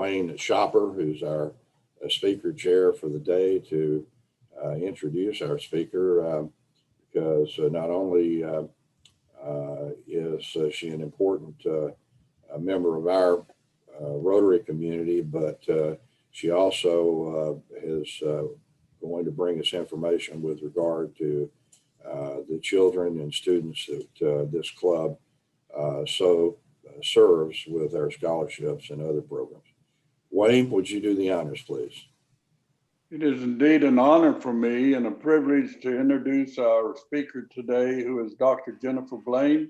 Wayne Schaper, who's our speaker chair for the day, to introduce our speaker, because not only is she an important member of our Rotary community, but she also is going to bring us information with regard to the children and students that this club serves with our scholarships and other programs. Wayne, would you do the honors, please? It is indeed an honor for me and a privilege to introduce our speaker today, who is Dr. Jennifer Blaine,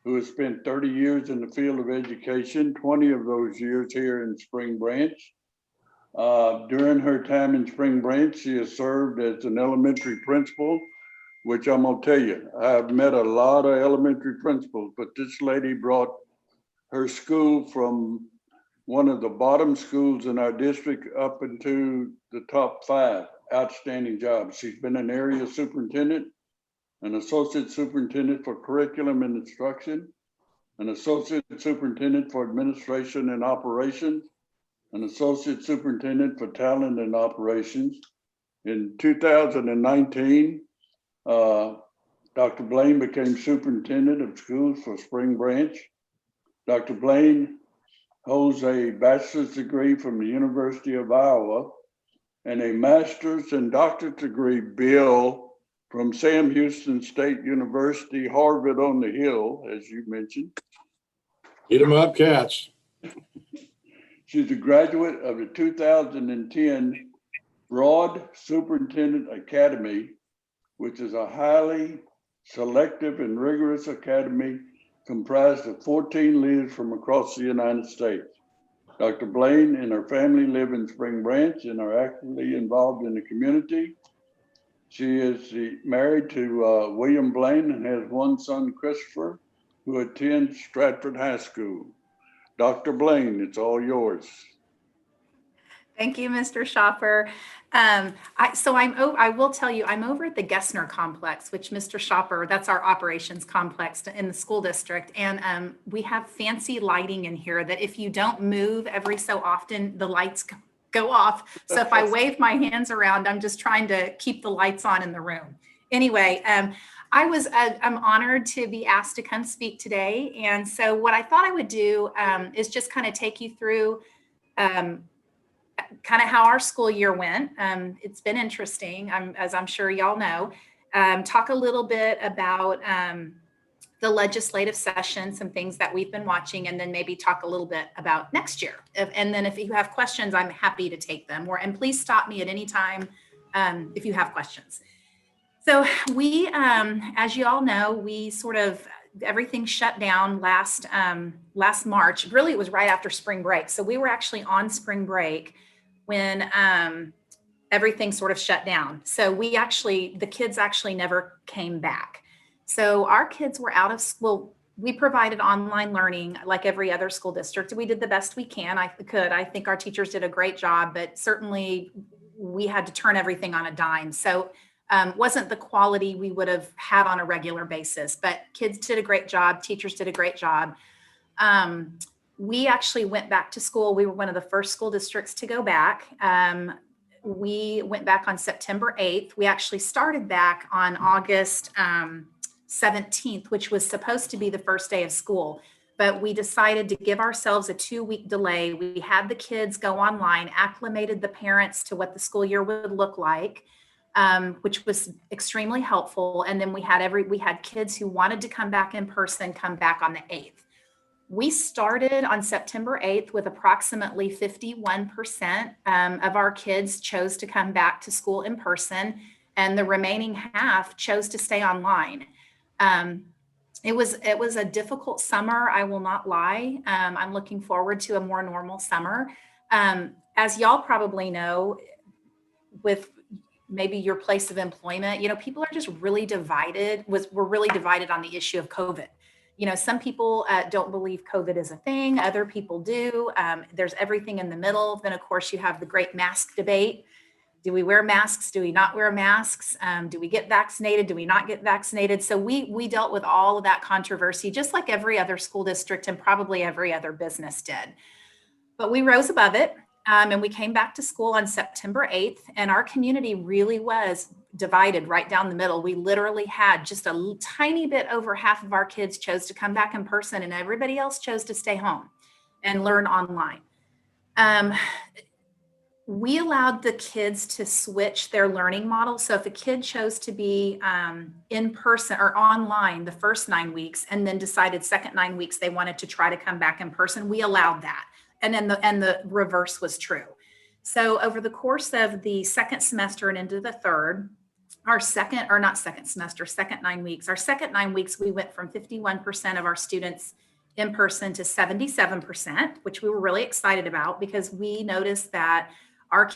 who has spent 30 years in the field of education, 20 of those years here in Spring Branch. During her time in Spring Branch, she has served as an elementary principal, which I'm gonna tell you, I've met a lot of elementary principals, but this lady brought her school from one of the bottom schools in our district up into the top 5. Outstanding job. She's been an area superintendent, an associate superintendent for curriculum and instruction, an associate superintendent for administration and operations, an associate superintendent for talent and operations. In 2019, Dr. Blaine became superintendent of schools for Spring Branch. Dr. Blaine holds a bachelor's degree from the University of Iowa and a master's and doctorate degree, Bill, from Sam Houston State University, Harvard on the Hill, as you mentioned. Eat 'em up, cats. She's a graduate of the 2010 Broad Superintendent Academy, which is a highly selective and rigorous academy comprised of 14 leaders from across the United States. Dr. Blaine and her family live in Spring Branch and are actively involved in the community. She is married to William Blaine and has one son, Christopher, who attends Stratford High School. Dr. Blaine, it's all yours. Thank you, Mr. Schaper. I will tell you, I'm over at the Gessner complex, which Mr. Schaper, that's our operations complex in the school district. And we have fancy lighting in here that if you don't move every so often, the lights go off. So if I wave my hands around, I'm just trying to keep the lights on in the room. Anyway, I'm honored to be asked to come speak today. And so what I thought I would do is just kind of take you through kind of how our school year went. It's been interesting, as I'm sure y'all know. Talk a little bit about the legislative session, some things that we've been watching, and then maybe talk a little bit about next year. And then if you have questions, I'm happy to take them. And please stop me at any time if you have questions. So we, as you all know, we everything shut down last March. Really, it was right after spring break. So we were actually on spring break when everything sort of shut down. So the kids actually never came back. So our kids were out of school. We provided online learning like every other school district. We did the best we can. I think our teachers did a great job, but certainly we had to turn everything on a dime. So wasn't the quality we would have had on a regular basis, but kids did a great job. Teachers did a great job. We actually went back to school. We were one of the first school districts to go back. We went back on September 8th. We actually started back on August 17th, which was supposed to be the first day of school, but we decided to give ourselves a 2-week delay. We had the kids go online, acclimated the parents to what the school year would look like, which was extremely helpful. And then we had kids who wanted to come back in person, come back on the 8th. We started on September 8th with approximately 51% of our kids chose to come back to school in person, and the remaining half chose to stay online. It was a difficult summer, I will not lie. I'm looking forward to a more normal summer. As y'all probably know, with maybe your place of employment, people are just really divided. We're really divided on the issue of COVID. Some people don't believe COVID is a thing. Other people do. There's everything in the middle. Then, of course, you have the great mask debate. Do we wear masks? Do we not wear masks? Do we get vaccinated? Do we not get vaccinated? So we dealt with all of that controversy, just like every other school district and probably every other business did. But we rose above it, and we came back to school on September 8th, and our community really was divided right down the middle. We literally had just a tiny bit over half of our kids chose to come back in person, and everybody else chose to stay home and learn online. We allowed the kids to switch their learning model. So if a kid chose to be in person or online the first 9 weeks and then decided second 9 weeks they wanted to try to come back in person, we allowed that. And then the reverse was true. So over the course of the second semester and into the third, our second 9 weeks, our second 9 weeks, we went from 51% of our students in person to 77%, which we were really excited about because we noticed that our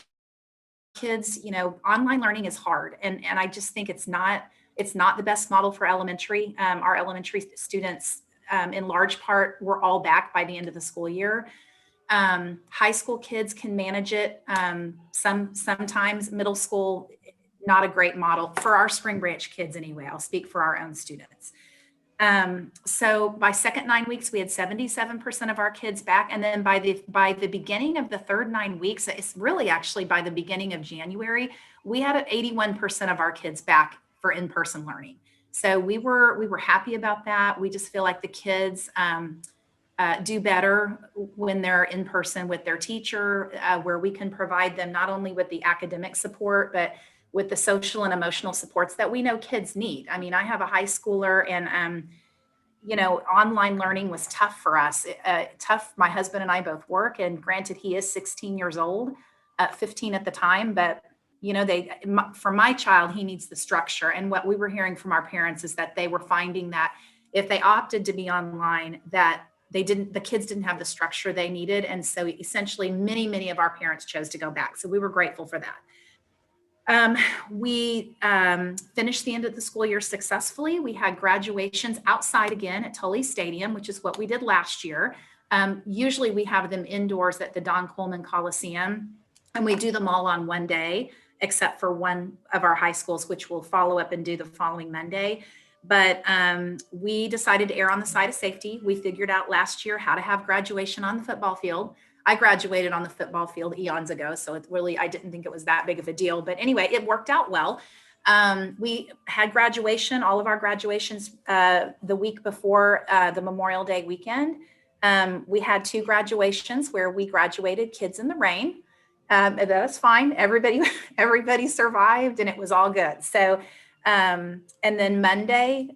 kids, online learning is hard. And I just think it's not the best model for elementary. Our elementary students, in large part, were all back by the end of the school year. High school kids can manage it. Sometimes middle school, not a great model for our Spring Branch kids anyway. I'll speak for our own students. So by second 9 weeks, we had 77% of our kids back. And then by the beginning of the third 9 weeks, it's really actually by the beginning of January, we had 81% of our kids back for in-person learning. So we were happy about that. We just feel like the kids do better when they're in person with their teacher, where we can provide them not only with the academic support, but with the social and emotional supports that we know kids need. I mean, I have a high schooler and, online learning was tough for us. Tough. My husband and I both work, and granted, he is 16 years old, 15 at the time, but for my child, he needs the structure. And what we were hearing from our parents is that they were finding that if they opted to be online, that the kids didn't have the structure they needed. And so essentially many of our parents chose to go back. So we were grateful for that. We finished the end of the school year successfully. We had graduations outside again at Tully Stadium, which is what we did last year. Usually we have them indoors at the Don Coleman Coliseum, and we do them all on one day, except for one of our high schools, which we'll follow up and do the following Monday. But we decided to err on the side of safety. We figured out last year how to have graduation on the football field. I graduated on the football field eons ago, so I didn't think it was that big of a deal. But anyway, it worked out well. We had graduation, all of our graduations the week before the Memorial Day weekend. We had 2 graduations where we graduated kids in the rain. That was fine. Everybody survived, and it was all good. So, and then Monday,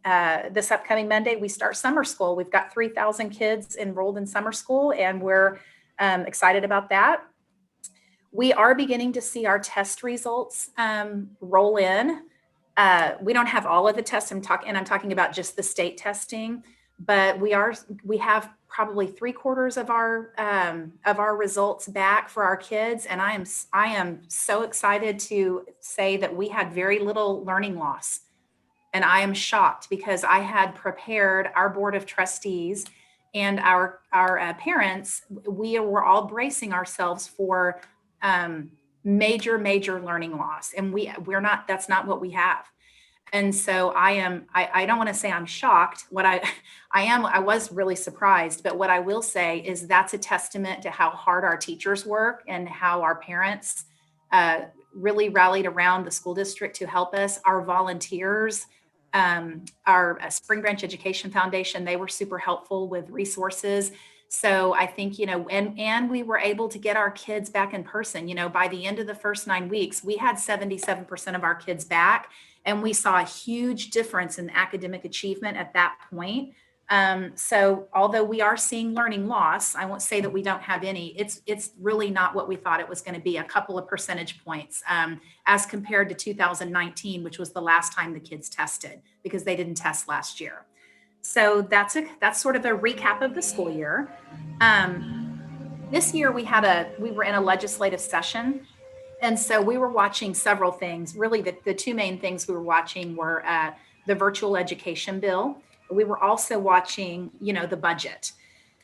this upcoming Monday, we start summer school. We've got 3,000 kids enrolled in summer school, and we're excited about that. We are beginning to see our test results roll in. We don't have all of the tests. I'm talking about just the state testing, but we have probably 3/4 of our results back for our kids, and I am so excited to say that we had very little learning loss, and I am shocked because I had prepared our board of trustees and our parents. We were all bracing ourselves for major learning loss, and we're not. That's not what we have. And so I don't want to say I'm shocked. What I was really surprised, but what I will say is that's a testament to how hard our teachers work and how our parents really rallied around the school district to help us. Our volunteers, our Spring Branch Education Foundation, they were super helpful with resources. So I think, and we were able to get our kids back in person. By the end of the first 9 weeks, we had 77% of our kids back, and we saw a huge difference in academic achievement at that point. So although we are seeing learning loss, I won't say that we don't have any. It's really not what we thought it was going to be, a couple of percentage points as compared to 2019, which was the last time the kids tested because they didn't test last year. So that's sort of a recap of the school year. This year we were in a legislative session. And so we were watching several things. Really, the 2 main things we were watching were the virtual education bill. We were also watching, the budget.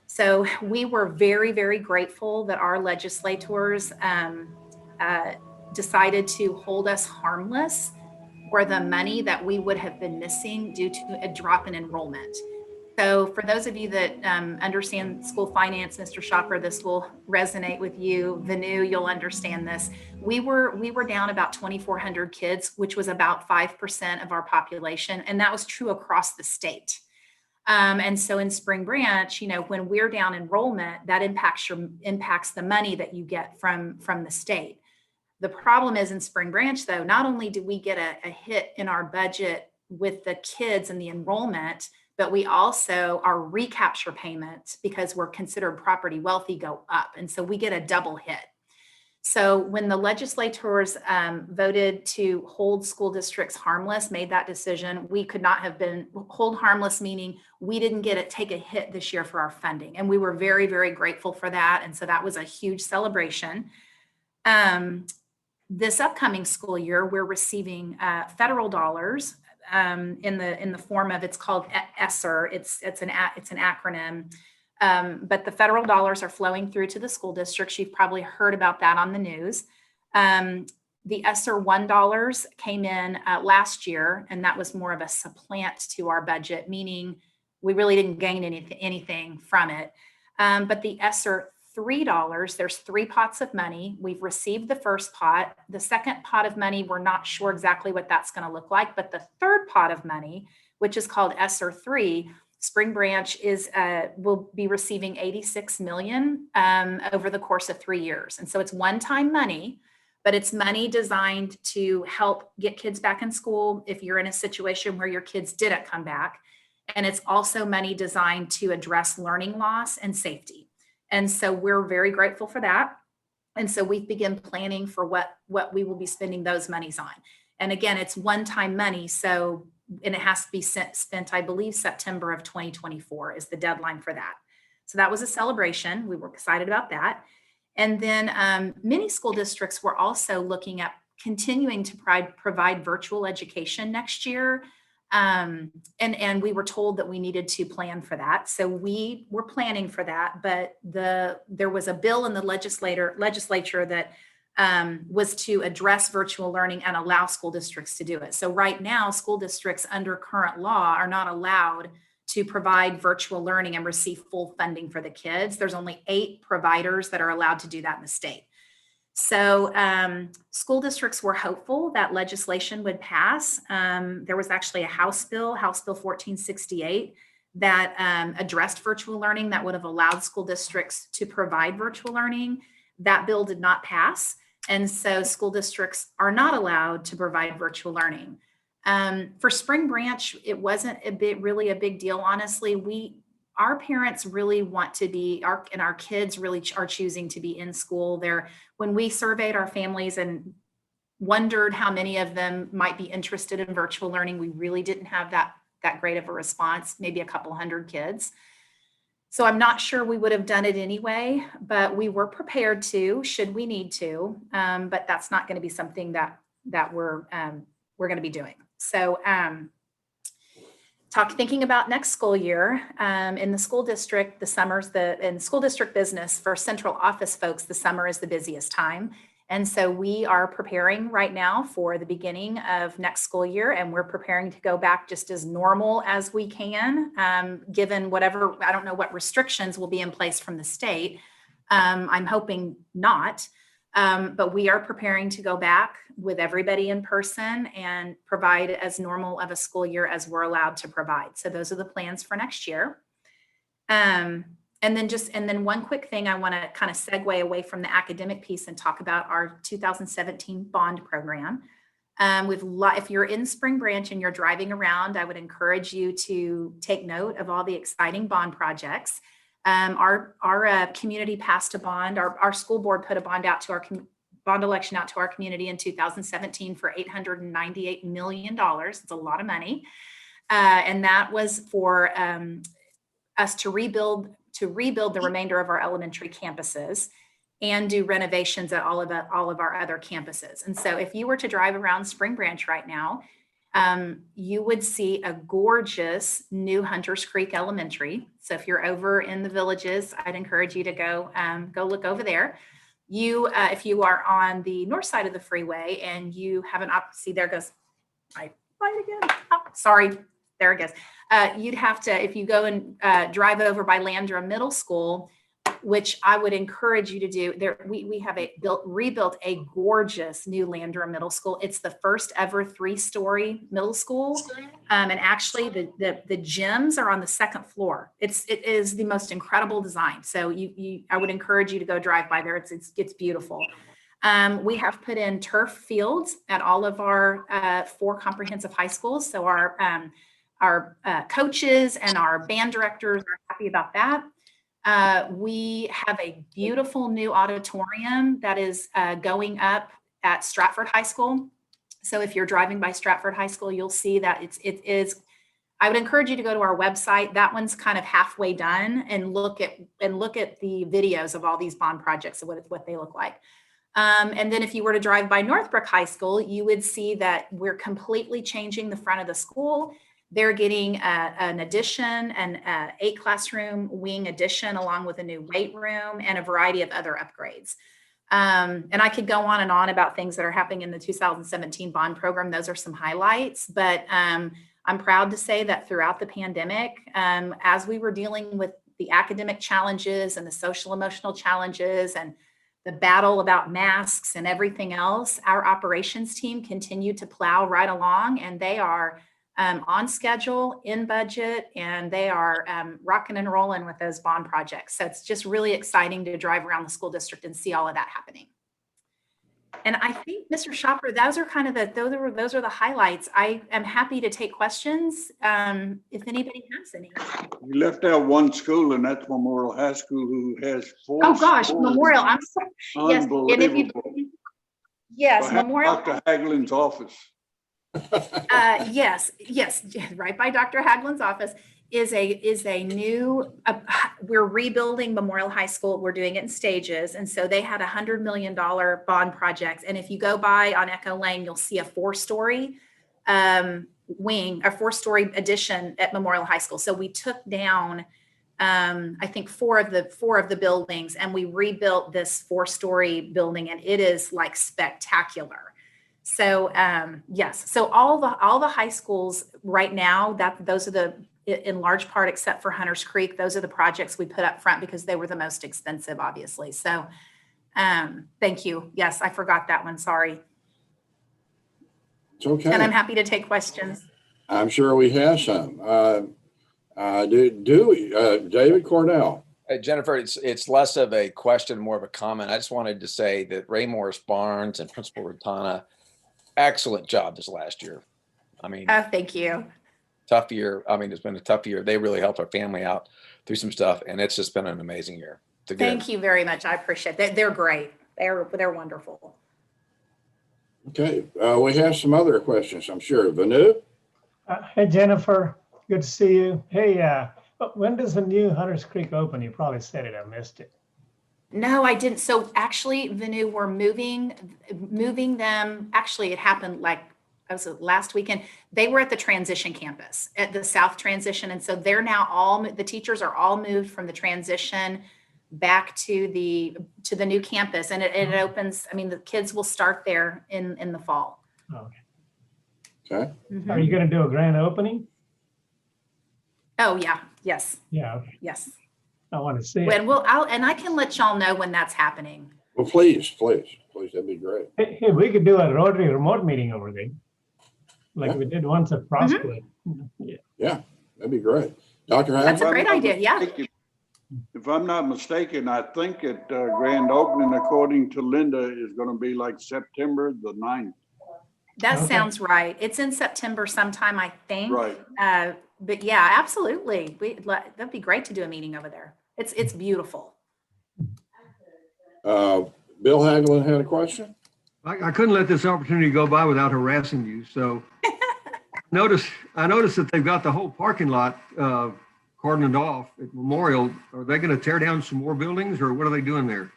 So we were very, very grateful that our legislators decided to hold us harmless for the money that we would have been missing due to a drop in enrollment. So for those of you that understand school finance, Mr. Schaper, this will resonate with you. Vanu, you'll understand this. We were down about 2,400 kids, which was about 5% of our population, and that was true across the state. And so in Spring Branch, you know, when we're down enrollment, that impacts the money that you get from the state. The problem is in Spring Branch, though, not only do we get a hit in our budget with the kids and the enrollment, but we also, our recapture payments, because we're considered property wealthy, go up. And so we get a double hit. So when the legislators voted to hold school districts harmless, made that decision, we could not have been hold harmless, meaning we didn't take a hit this year for our funding. And we were very, very grateful for that. And so that was a huge celebration. This upcoming school year, we're receiving federal dollars in the form of, it's called ESSER. It's an acronym. But the federal dollars are flowing through to the school districts. You've probably heard about that on the news. The ESSER $1 came in last year, and that was more of a supplant to our budget, meaning we really didn't gain anything from it. But the ESSER $3, there's 3 pots of money. We've received the first pot. The second pot of money, we're not sure exactly what that's going to look like, but the third pot of money, which is called ESSER 3, Spring Branch will be receiving $86 million over the course of 3 years. And so it's one-time money, but it's money designed to help get kids back in school if you're in a situation where your kids didn't come back. And it's also money designed to address learning loss and safety. And so we're very grateful for that. And so we've begun planning for what we will be spending those monies on. And again, it's one-time money. So, and it has to be spent, I believe, September of 2024 is the deadline for that. So that was a celebration. We were excited about that. And then many school districts were also looking at continuing to provide virtual education next year. And we were told that we needed to plan for that. So we were planning for that, but there was a bill in the legislature that was to address virtual learning and allow school districts to do it. So right now, school districts under current law are not allowed to provide virtual learning and receive full funding for the kids. There's only 8 providers that are allowed to do that in the state. So school districts were hopeful that legislation would pass. There was actually a House Bill 1468, that addressed virtual learning, that would have allowed school districts to provide virtual learning. That bill did not pass. And so school districts are not allowed to provide virtual learning. For Spring Branch, it wasn't really a big deal, honestly. Our parents really want to be, and our kids really are choosing to be in school. When we surveyed our families and wondered how many of them might be interested in virtual learning, we really didn't have that great of a response, maybe a couple hundred kids. So I'm not sure we would have done it anyway, but we were prepared to, should we need to, but that's not going to be something that we're going to be doing. So thinking about next school year, in the school district, the summer's in school district business for central office folks, the summer is the busiest time. And so we are preparing right now for the beginning of next school year, and we're preparing to go back just as normal as we can, given whatever, I don't know what restrictions will be in place from the state. I'm hoping not, but we are preparing to go back with everybody in person and provide as normal of a school year as we're allowed to provide. So those are the plans for next year. And then one quick thing, I want to kind of segue away from the academic piece and talk about our 2017 bond program. If you're in Spring Branch and you're driving around, I would encourage you to take note of all the exciting bond projects. Our community passed a bond. Our school board put a bond election out to our community in 2017 for $898 million. It's a lot of money. And that was for us to rebuild the remainder of our elementary campuses and do renovations at all of our other campuses. And so if you were to drive around Spring Branch right now, you would see a gorgeous new Hunters Creek Elementary. So if you're over in the Villages, I'd encourage you to go look over there. If you are on the north side of the freeway and you have an see, there goes my light again. Oh, sorry. There it goes. You'd have to, if you go and drive over by Landrum Middle School, which I would encourage you to do. There, we have rebuilt a gorgeous new Landrum Middle School. It's the first ever 3-story middle school, and actually the gyms are on the 2nd floor. It is the most incredible design. So I would encourage you to go drive by there. It's beautiful. We have put in turf fields at all of our 4 comprehensive high schools. So our coaches and our band directors are happy about that. We have a beautiful new auditorium that is going up at Stratford High School. So if you're driving by Stratford High School, you'll see that it is. I would encourage you to go to our website. That one's kind of halfway done, and look at the videos of all these bond projects and what they look like. And then if you were to drive by Northbrook High School, you would see that we're completely changing the front of the school. They're getting an addition, an 8 classroom wing addition, along with a new weight room and a variety of other upgrades. And I could go on and on about things that are happening in the 2017 bond program. Those are some highlights, but I'm proud to say that throughout the pandemic, as we were dealing with the academic challenges and the social emotional challenges and the battle about masks and everything else, our operations team continued to plow right along, and they are on schedule, in budget, and they are rocking and rolling with those bond projects. So it's just really exciting to drive around the school district and see all of that happening. And I think, Mr. Schaper, those are the highlights. I am happy to take questions if anybody has any. You left out one school, and that's Memorial High School, who has 4 Oh gosh, schools. Memorial. I'm sorry. Yes, and if you, yes, Behind Memorial. Dr. Haglin's office. Yes, right by Dr. Haglin's office is a new, we're rebuilding Memorial High School. We're doing it in stages. And so they had $100 million bond projects. And if you go by on Echo Lane, you'll see a 4-story wing, a 4-story addition at Memorial High School. So we took down, I think 4 of the buildings, and we rebuilt this 4-story building, and it is like spectacular. So yes, so all the high schools right now, those are the, in large part, except for Hunters Creek, those are the projects we put up front because they were the most expensive, obviously. So thank you. Yes, I forgot that one. Sorry. It's okay. And I'm happy to take questions. I'm sure we have some. David Cornell. Hey, Jennifer, it's less of a question, more of a comment. I just wanted to say that Ray Morris Barnes and Principal Rotana, excellent job this last year. I mean, Oh, thank you. tough year. I mean, it's been a tough year. They really helped our family out through some stuff, and it's just been an amazing year. Thank you very much. I appreciate it. They're great. They're wonderful. Okay, we have some other questions, I'm sure. Vanu? Hey, Jennifer, good to see you. Hey, when does the new Hunters Creek open? You probably said it, I missed it. No, I didn't. So actually, Vanu, we're moving them. Actually, it happened last weekend. They were at the transition campus, at the South Transition. And so they're now the teachers are all moved from the transition back to the new campus. And it opens, I mean, the kids will start there in the fall. Okay. Okay. Mm-hmm. Are you going to do a grand opening? Oh yeah. Yes. Yeah. Okay. Yes. I want to see it. When and I can let y'all know when that's happening. Well, please, that'd be great. Hey, we could do a Rotary remote meeting over there, like we did once at Prospect. Yeah, that'd be great. Dr. That's a Hagland? great idea. Yeah. If I'm not mistaken, I think at grand opening, according to Linda, is going to be like September the 9th. That Okay. sounds right. It's in September sometime, I think. Right. But yeah, absolutely. That'd be great to do a meeting over there. It's beautiful. Bill Hagland had a question? I couldn't let this opportunity go by without harassing you. So I noticed that they've got the whole parking lot cordoned off at Memorial. Are they going to tear down some more buildings, or what are they doing there?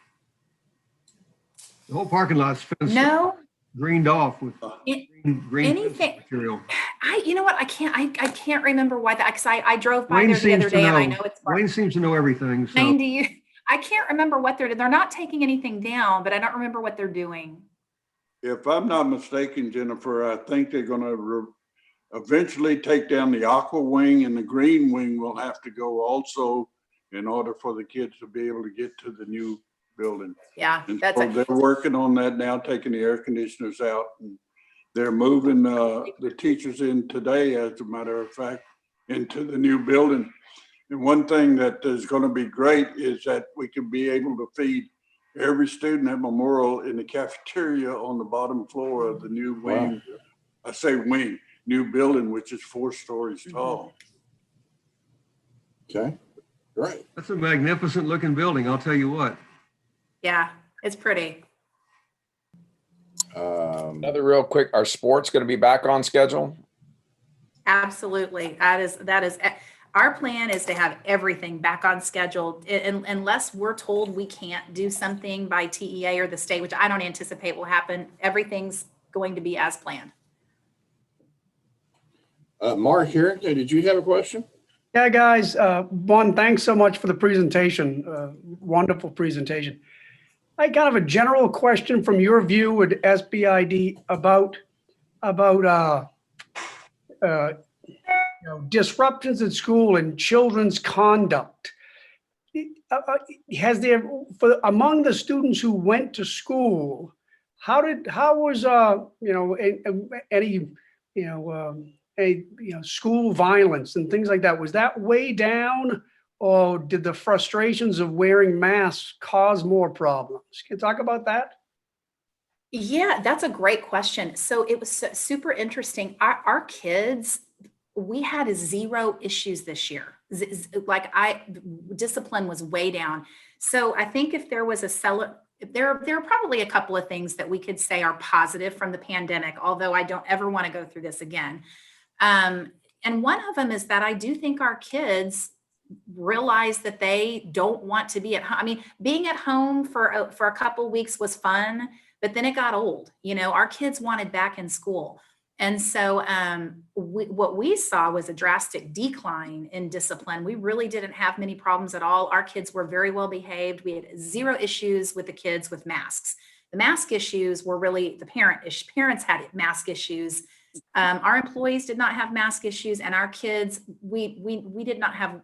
The whole parking lot's fenced, No, greened off with green anything. material. You know what? I can't remember why that, because I drove by Wayne there the seems other to day and I know. know it's. Wayne seems to know everything. So Wayne, do you? I can't remember what they're not taking anything down, but I don't remember what they're doing. If I'm not mistaken, Jennifer, I think they're going to eventually take down the aqua wing, and the green wing will have to go also in order for the kids to be able to get to the new building. Yeah, And that's so they're working on that now, taking the air conditioners out. And they're moving the teachers in today, as a matter of fact, into the new building. And one thing that is going to be great is that we can be able to feed every student at Memorial in the cafeteria on the bottom floor of the new wing. Wow. I say wing, new building, which is 4 stories tall. Okay, great. That's a magnificent looking building, I'll tell you what. yeah, it's pretty. Another real quick, are sports going to be back on schedule? Absolutely. That is, our plan is to have everything back on schedule unless we're told we can't do something by TEA or the state, which I don't anticipate will happen. Everything's going to be as planned. Mark Harrington, did you have a question? Yeah, guys, one, thanks so much for the presentation. Wonderful presentation. I kind of a general question from your view at SBID about disruptions in school and children's conduct. Has there, among the students who went to school, how was any school violence and things like that? Was that way down, or did the frustrations of wearing masks cause more problems? Can you talk about that? Yeah, that's a great question. So it was super interesting. Our kids, we had 0 issues this year. Discipline was way down. So I think if there was there are probably a couple of things that we could say are positive from the pandemic, although I don't ever want to go through this again. And one of them is that I do think our kids realize that they don't want to be at home. I mean, being at home for a couple weeks was fun, but then it got old. Our kids wanted back in school. And so what we saw was a drastic decline in discipline. We really didn't have many problems at all. Our kids were very well behaved. We had 0 issues with the kids with masks. The mask issues were really the parents had mask issues. Our employees did not have mask issues, and our kids, we did not have.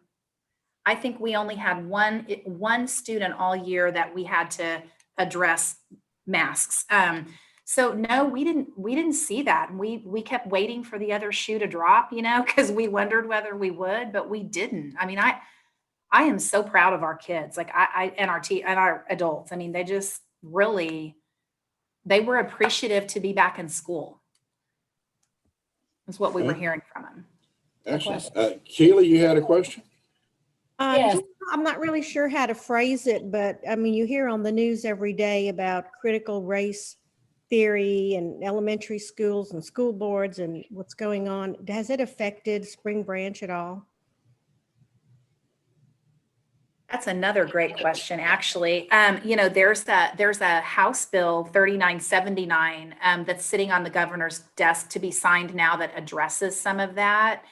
I think we only had one student all year that we had to address masks. So no, we didn't see that. We kept waiting for the other shoe to drop, because we wondered whether we would, but we didn't. I mean, I am so proud of our kids, and our adults. I mean, they just really, they were appreciative to be back in school. That's what we were hearing from them. Excellent. Keely, you had a question? Yes. I'm not really sure how to phrase it, but I mean, you hear on the news every day about critical race theory and elementary schools and school boards and what's going on. Has it affected Spring Branch at all? That's another great question, actually. There's a House Bill 3979 that's sitting on the governor's desk to be signed now that addresses some of that.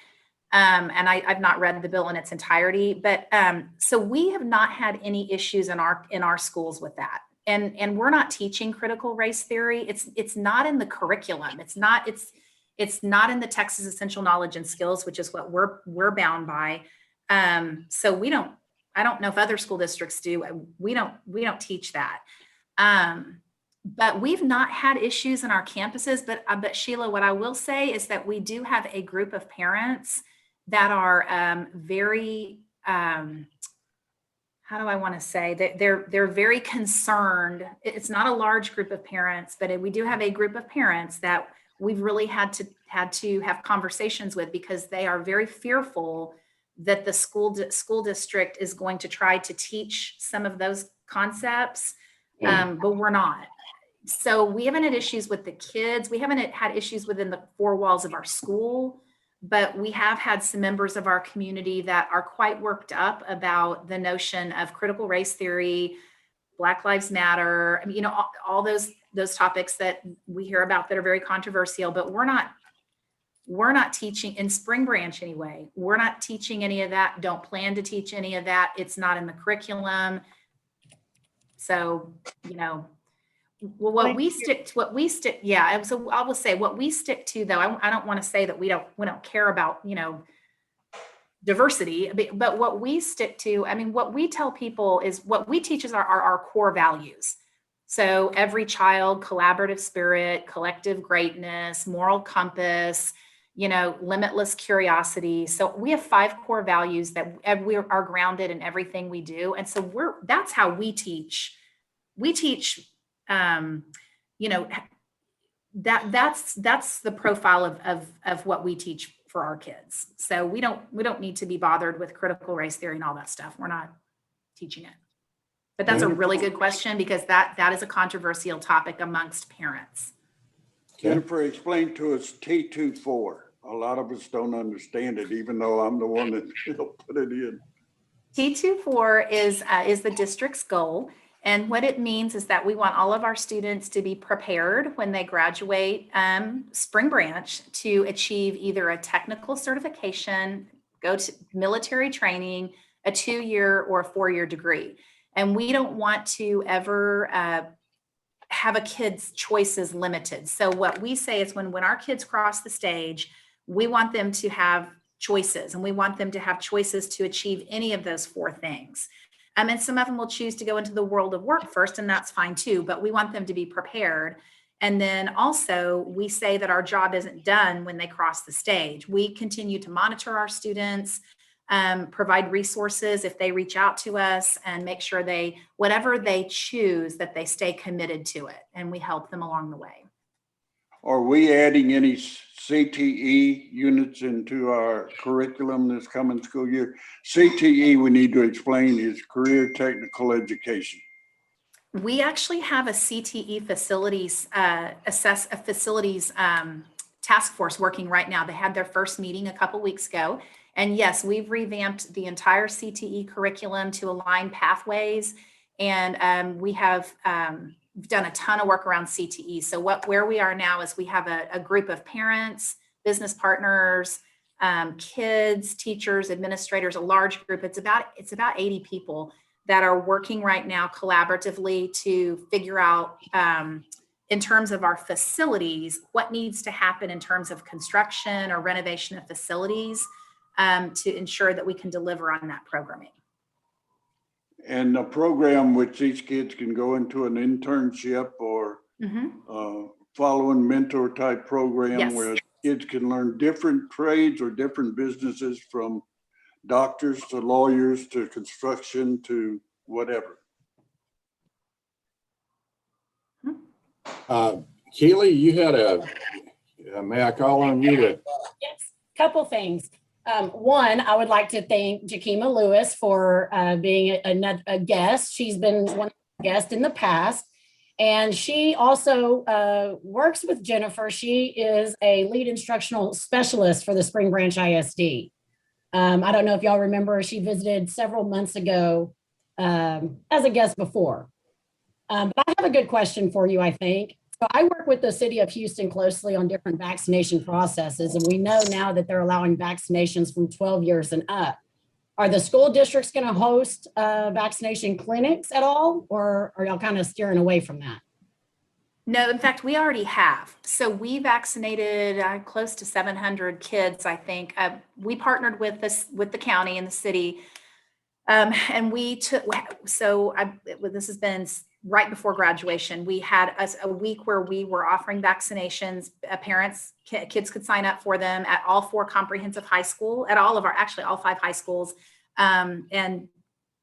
And I've not read the bill in its entirety, but so we have not had any issues in our schools with that. And we're not teaching critical race theory. It's not in the curriculum. It's not in the Texas Essential Knowledge and Skills, which is what we're bound by. So I don't know if other school districts do. We don't teach that. But we've not had issues in our campuses. But Sheila, what I will say is that we do have a group of parents that are very, how do I want to say, they're very concerned. It's not a large group of parents, but we do have a group of parents that we've really had to have conversations with, because they are very fearful that the school district is going to try to teach some of those concepts, but we're not. So we haven't had issues with the kids. We haven't had issues within the 4 walls of our school, but we have had some members of our community that are quite worked up about the notion of critical race theory, Black Lives Matter. I mean, all those topics that we hear about that are very controversial, but we're not teaching in Spring Branch anyway. We're not teaching any of that. Don't plan to teach any of that. It's not in the curriculum. So, Well, what we stick, yeah. So I will say what we stick to, though. I don't want to say that we don't care about, diversity, but what we stick to, I mean, what we tell people is what we teach is our core values. So every child, collaborative spirit, collective greatness, moral compass, limitless curiosity. So we have 5 core values that we are grounded in everything we do. And so that's how we teach. We teach, that's the profile of what we teach for our kids. So we don't need to be bothered with critical race theory and all that stuff. We're not teaching it. But that's a really good question, because that is a controversial topic amongst parents. Jennifer, explain to us T24. A lot of us don't understand it, even though I'm the one that put it in. T24 is the district's goal. And what it means is that we want all of our students to be prepared when they graduate Spring Branch to achieve either a technical certification, go to military training, a 2-year or a 4-year degree. And we don't want to ever have a kid's choices limited. So what we say is when our kids cross the stage, we want them to have choices, and we want them to have choices to achieve any of those 4 things. And some of them will choose to go into the world of work first, and that's fine too, but we want them to be prepared. And then also we say that our job isn't done when they cross the stage. We continue to monitor our students, provide resources if they reach out to us, and make sure whatever they choose, that they stay committed to it, and we help them along the way. Are we adding any CTE units into our curriculum this coming school year? CTE, we need to explain, is career technical education. We actually have a CTE facilities task force working right now. They had their first meeting a couple weeks ago. And yes, we've revamped the entire CTE curriculum to align pathways. And we have done a ton of work around CTE. So where we are now is we have a group of parents, business partners, kids, teachers, administrators, a large group. It's about 80 people that are working right now collaboratively to figure out, in terms of our facilities, what needs to happen in terms of construction or renovation of facilities to ensure that we can deliver on that programming. And a program which these kids can go into an internship or following mentor type program. Yes. Where kids can learn different trades or different businesses, from doctors to lawyers to construction to whatever. Keely, you had may I call on you to? Yes, couple things. One, I would like to thank Jakima Lewis for being a guest. She's been one of the guests in the past, and she also works with Jennifer. She is a lead instructional specialist for the Spring Branch ISD. I don't know if y'all remember, she visited several months ago as a guest before. But I have a good question for you, I think. So I work with the city of Houston closely on different vaccination processes, and we know now that they're allowing vaccinations from 12 years and up. Are the school districts going to host vaccination clinics at all, or are y'all kind of steering away from that? No, in fact, we already have. So we vaccinated close to 700 kids, I think. We partnered with the county and the city, and we took. So this has been right before graduation. We had a week where we were offering vaccinations. Kids could sign up for them at all 4 comprehensive high school, at all 5 high schools, and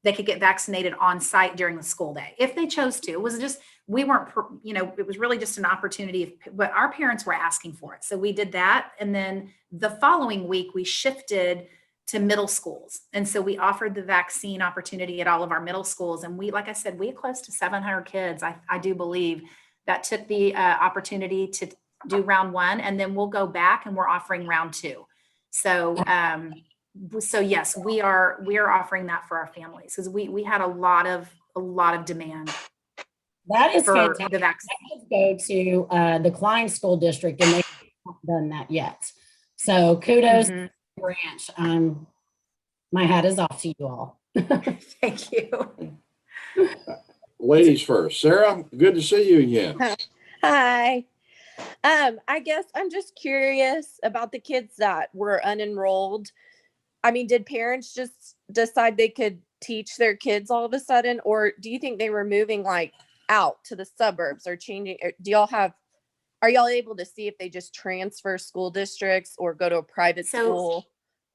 they could get vaccinated on site during the school day if they chose to. It was just, we weren't, it was really just an opportunity, but our parents were asking for it. So we did that. And then the following week we shifted to middle schools. And so we offered the vaccine opportunity at all of our middle schools. And we, like I said, we had close to 700 kids, I do believe, that took the opportunity to do round 1. And then we'll go back and we're offering round 2. So, so yes, we are offering that for our families, because we had a lot of demand. That is for fantastic. The vaccine. Go to the Klein School District, and they haven't done that yet. So kudos. Branch. My hat is off to you all. Thank you. ladies first. Sarah, good to see you again. Hi. I guess I'm just curious about the kids that were unenrolled. I mean, did parents just decide they could teach their kids all of a sudden, or do you think they were moving like out to the suburbs or changing? Are y'all able to see if they just transfer school districts or go to a private school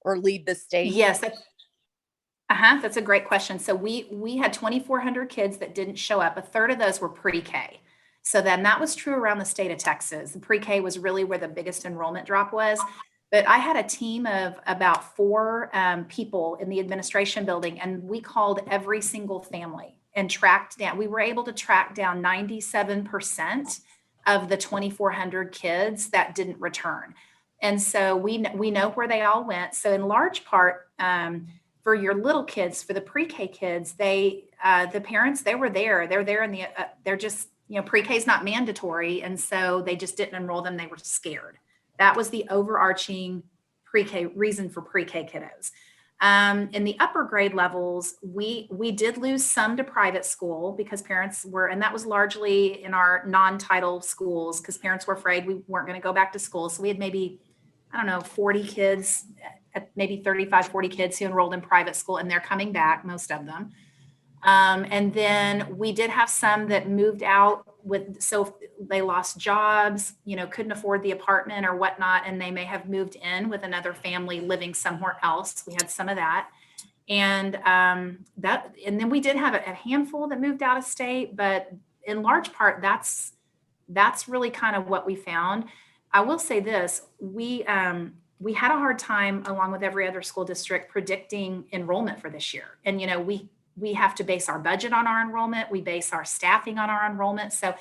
or leave the state? Yes, that's a great question. So we had 2,400 kids that didn't show up. A third of those were pre-K. So then that was true around the state of Texas. The pre-K was really where the biggest enrollment drop was. But I had a team of about 4 people in the administration building, and we called every single family and tracked down. We were able to track down 97% of the 2,400 kids that didn't return. And so we know where they all went. So in large part, for your little kids, for the pre-K kids, the parents, they were there. They're there in they're just, pre-K is not mandatory. And so they just didn't enroll them. They were scared. That was the overarching pre-K reason for pre-K kiddos. In the upper grade levels, we did lose some to private school because parents were, and that was largely in our non-title schools because parents were afraid we weren't going to go back to school. So we had maybe, 40 kids, maybe 35, 40 kids who enrolled in private school, and they're coming back, most of them. And then we did have some that moved out so they lost jobs, couldn't afford the apartment or whatnot, and they may have moved in with another family living somewhere else. We had some of that. And and then we did have a handful that moved out of state, but in large part, that's really kind of what we found. I will say this, we had a hard time, along with every other school district, predicting enrollment for this year. And, we have to base our budget on our enrollment. We base our staffing on our enrollment. So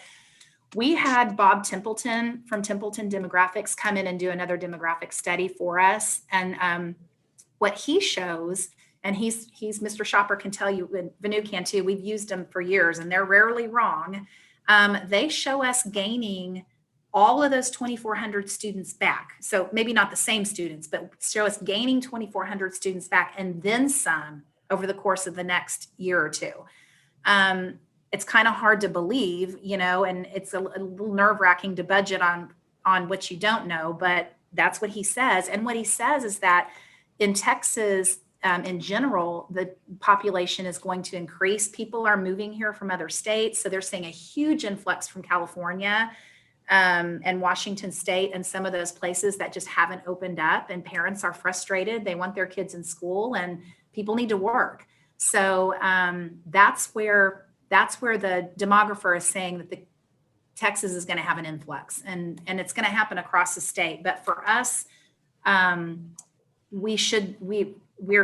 we had Bob Templeton from Templeton Demographics come in and do another demographic study for us. And what he shows, and he's Mr. Schaper can tell you, and Vanu can too, we've used them for years and they're rarely wrong. They show us gaining all of those 2,400 students back. So maybe not the same students, but show us gaining 2,400 students back and then some over the course of the next year or two. It's kind of hard to believe, and it's a little nerve-wracking to budget on what you don't know, but that's what he says. And what he says is that in Texas, in general, the population is going to increase. People are moving here from other states. So they're seeing a huge influx from California and Washington State and some of those places that just haven't opened up, and parents are frustrated. They want their kids in school and people need to work. So that's where the demographer is saying that Texas is going to have an influx, and it's going to happen across the state. But for us, we're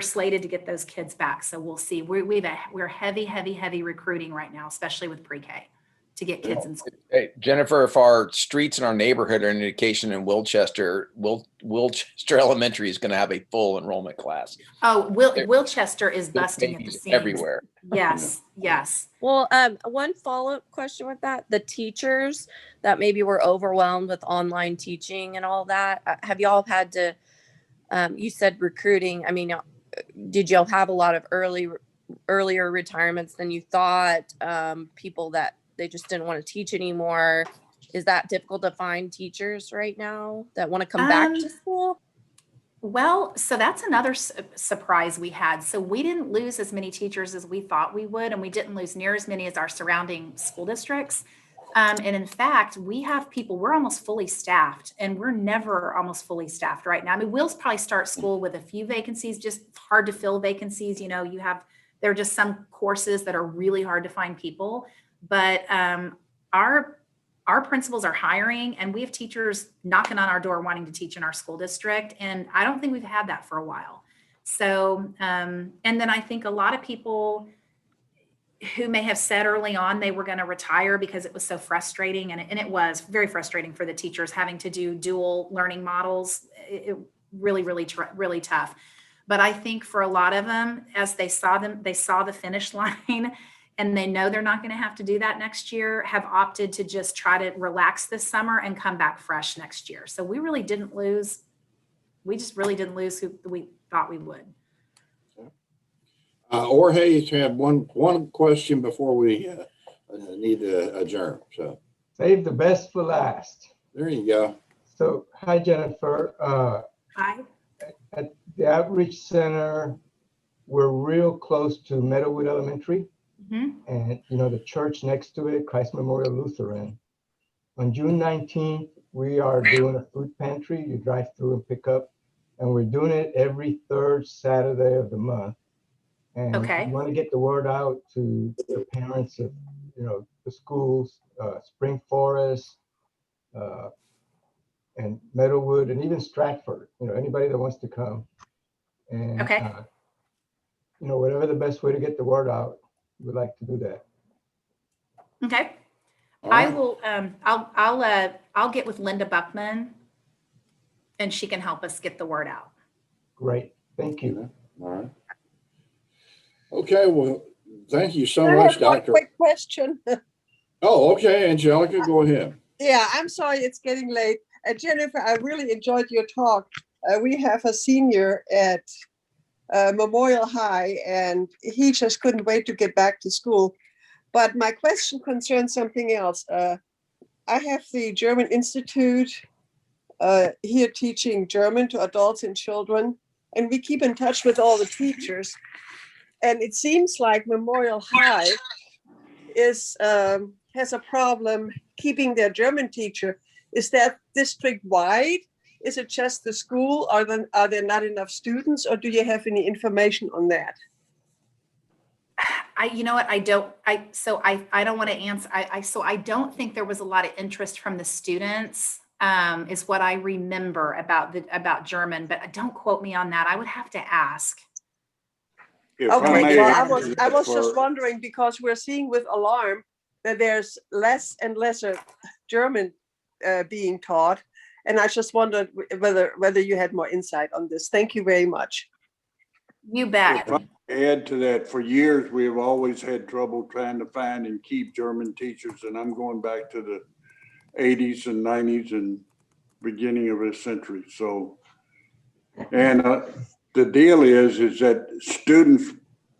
slated to get those kids back. So we'll see. We're heavy recruiting right now, especially with pre-K, to get kids in school. Hey, Jennifer, if our streets in our neighborhood are an indication in Wilchester, Wilchester Elementary is going to have a full enrollment class. Oh, Wilchester is busting at the seams everywhere. Yes. Well, one follow-up question with that, the teachers that maybe were overwhelmed with online teaching and all that, have y'all had to, you said recruiting, did y'all have a lot of earlier retirements than you thought, people that they just didn't want to teach anymore? Is that difficult to find teachers right now that want to come back to school? Well, so that's another surprise we had. So we didn't lose as many teachers as we thought we would, and we didn't lose near as many as our surrounding school districts. And in fact, we have people, we're almost fully staffed, and we're never almost fully staffed right now. We'll probably start school with a few vacancies, just hard to fill vacancies. There are just some courses that are really hard to find people. But our principals are hiring, and we have teachers knocking on our door wanting to teach in our school district. And I don't think we've had that for a while. So, and then I think a lot of people who may have said early on they were going to retire because it was so frustrating, and it was very frustrating for the teachers having to do dual learning models. It really tough. But I think for a lot of them, as they saw the finish line, and they know they're not going to have to do that next year, have opted to just try to relax this summer and come back fresh next year. So we really didn't lose. We just really didn't lose who we thought we would. Jorge had one question before we need to adjourn. So Save the best for last. there you go. So, hi, Jennifer. Hi. At the Outreach Center, we're real close to Meadowwood Elementary. Mhm. And, you know, the church next to it, Christ Memorial Lutheran. On June 19th, we are doing a food pantry. You drive through and pick up. And we're doing it every third Saturday of the month. And Okay. we want to get the word out to the parents of, you know, the schools, Spring Forest, and Meadowwood, and even Stratford, you know, anybody that wants to come. And, Okay. you know, whatever the best way to get the word out, we'd like to do that. Okay. All I right. will, I'll get with Linda Buckman and she can help us get the word out. Great. Thank you. All right. Okay. Well, thank you so I much, have one Doctor. quick question. Oh, okay, Angelica, go ahead. Yeah, I'm sorry it's getting late. Jennifer, I really enjoyed your talk. We have a senior at Memorial High, and he just couldn't wait to get back to school. But my question concerns something else. I have the German Institute here teaching German to adults and children, and we keep in touch with all the teachers. And it seems like Memorial High has a problem keeping their German teacher. Is that district wide? Is it just the school? Are there not enough students, or do you have any information on that? You know what, I don't want to answer. I don't think there was a lot of interest from the students, is what I remember about German, but don't quote me on that. I would have to ask. If I Okay, may well, answer I that was just for- wondering, because we're seeing with alarm that there's less and lesser German being taught. And I just wondered whether you had more insight on this. Thank you very much. You bet. If I add to that, for years, we have always had trouble trying to find and keep German teachers, and I'm going back to the 80s and 90s and beginning of this century. So, and the deal is that students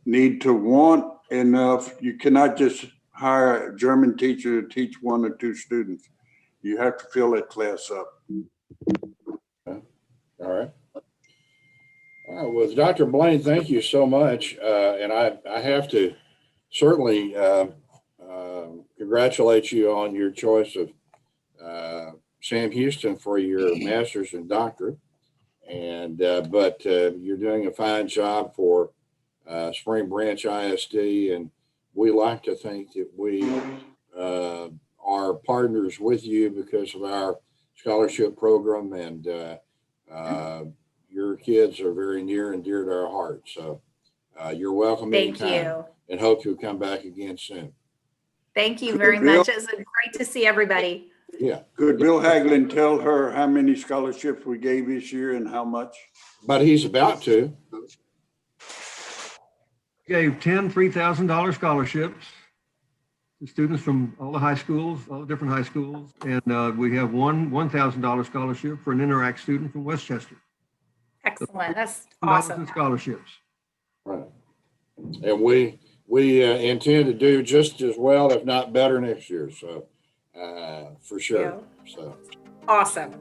need to want enough. You cannot just hire a German teacher to teach one or two students. You have to fill that class up. All right. All right. Well, Dr. Blaine, thank you so much. And I have to certainly congratulate you on your choice of Sam Houston for your master's and doctorate. And but you're doing a fine job for Spring Branch ISD, and we like to think that we are partners with you because of our scholarship program, and your kids are very near and dear to our hearts. So you're welcome Thank anytime, you. and hope you'll come back again soon. Thank you very much. It was great to see everybody. Yeah, Could Bill Hagelin tell her how many scholarships we gave this year and how much? but he's about to. Gave 10 $3,000 scholarships to students from all the high schools, all the different high schools. And we have one $1,000 scholarship for an Interact student from Westchester. Excellent. That's $1,000 in awesome. scholarships. Right. And we intend to do just as well, if not better, next year. So for sure. So Awesome.